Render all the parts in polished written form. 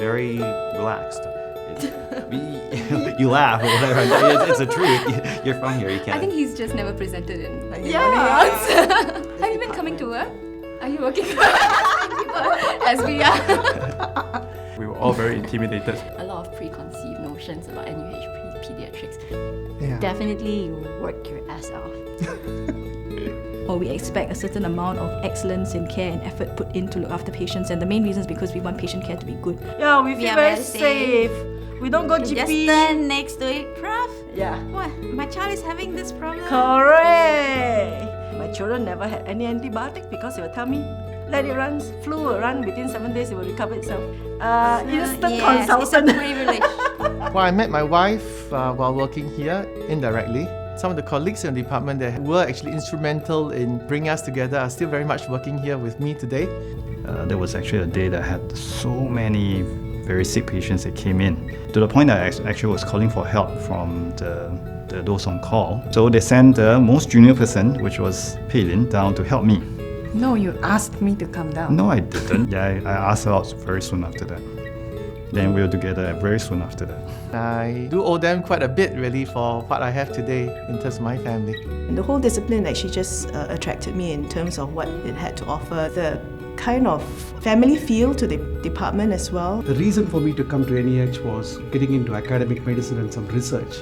very relaxed. You laugh, whatever. It's a truth. You're from here, you can't. I think he's just never presented in like Yeah. morning rounds. Have you been coming to work? Are you working as we are? We were all very intimidated. A lot of preconceived notions about NUH Pediatrics. Yeah. Definitely you work your ass off. Or we expect a certain amount of excellence in care and effort put in to look after patients, and the main reason is because we want patient care to be good. Yeah, we We feel are very very safe. We don't go You just GP. stand next to it, Prof. Yeah. What? My child is having this problem. Correct. My children never had any antibiotic because they will tell me, let it run, flu will run within 7 days, it will recover itself. Instant yes, consultant. It's a privilege. Well, I met my wife while working here indirectly. Some of the colleagues in the department that were actually instrumental in bringing us together are still very much working here with me today. There was actually a day that had so many very sick patients that came in, to the point that I actually was calling for help from those on call. So they sent the most junior person, which was Pei Lin, down to help me. No, you asked me to come down. No, I didn't. Yeah, I asked her out very soon after that. Then we were together very soon after that. I do owe them quite a bit really for what I have today in terms of my family. And the whole discipline actually just attracted me in terms of what it had to offer, the kind of family feel to the department as well. The reason for me to come to NUH was getting into academic medicine and some research.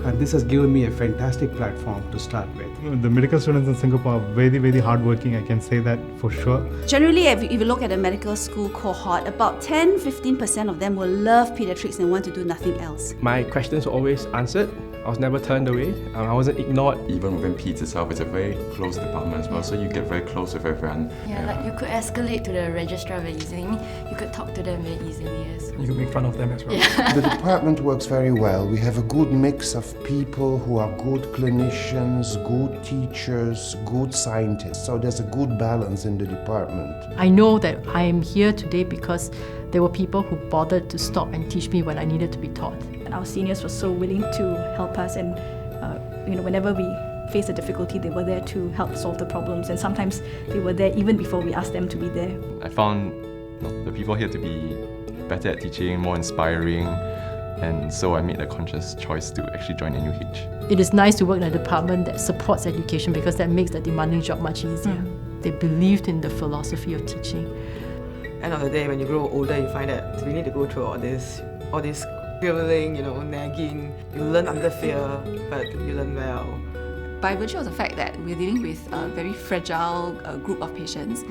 And this has given me a fantastic platform to start with. The medical students in Singapore are very, very hardworking, I can say that for sure. Generally, if you look at the medical school cohort, about 10-15% of them will love pediatrics and want to do nothing else. My questions were always answered. I was never turned away. I wasn't ignored. Even within Peds itself, it's a very close department as well, so you get very close with everyone. Yeah, like you could escalate to the registrar very easily. You could talk to them very easily as well. You can make fun of them as well. Yeah. The department works very well. We have a good mix of people who are good clinicians, good teachers, good scientists. So there's a good balance in the department. I know that I am here today because there were people who bothered to stop and teach me when I needed to be taught. And our seniors were so willing to help us, and whenever we faced a difficulty, they were there to help solve the problems, and sometimes they were there even before we asked them to be there. I found the people here to be better at teaching, more inspiring, and so I made a conscious choice to actually join NUH. It is nice to work in a department that supports education because that makes the demanding job much easier. They believed in the philosophy of teaching. End of the day, when you grow older, you find that we need to go through all this scribbling, nagging. You learn under fear, but you learn well. By virtue of the fact that we're dealing with a very fragile group of patients,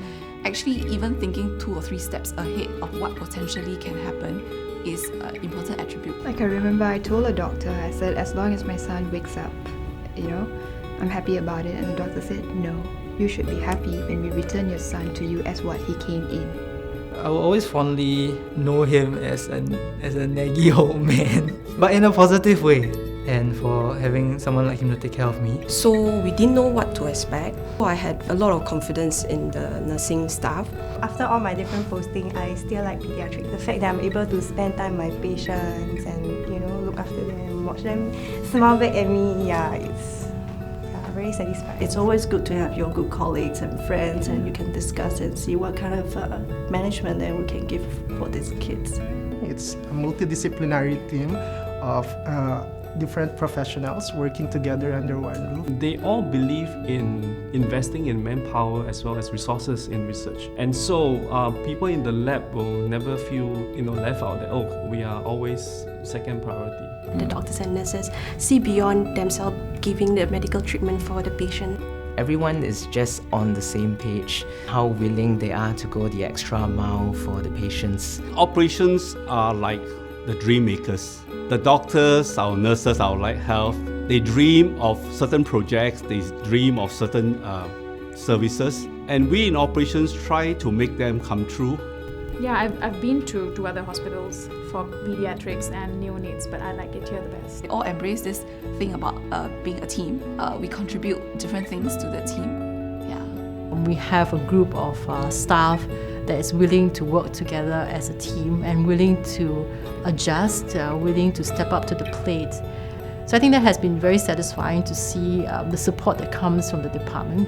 actually even thinking 2 or 3 steps ahead of what potentially can happen is an important attribute. Like I remember I told a doctor, I said, as long as my son wakes up, I'm happy about it. And the doctor said, no, you should be happy when we return your son to you as what he came in. I will always fondly know him as a naggy old man, but in a positive way, and for having someone like him to take care of me. So we didn't know what to expect. I had a lot of confidence in the nursing staff. After all my different postings, I still like pediatrics. The fact that I'm able to spend time with my patients and look after them, watch them smile back at me, it's very satisfying. It's always good to have your good colleagues and friends, and you can discuss and see what kind of management that we can give for these kids. It's a multidisciplinary team of different professionals working together under one roof. They all believe in investing in manpower as well as resources in research. And so people in the lab will never feel left out, that we are always second priority. The doctors and nurses see beyond themselves giving the medical treatment for the patient. Everyone is just on the same page, how willing they are to go the extra mile for the patients. Operations are like the dream makers. The doctors, our nurses, our allied health, they dream of certain projects, they dream of certain services, and we in operations try to make them come true. Yeah, I've been to 2 other hospitals for pediatrics and neonates, but I like it here the best. We all embrace this thing about being a team. We contribute different things to the team. Yeah. We have a group of staff that is willing to work together as a team and willing to adjust, willing to step up to the plate. So I think that has been very satisfying to see the support that comes from the department.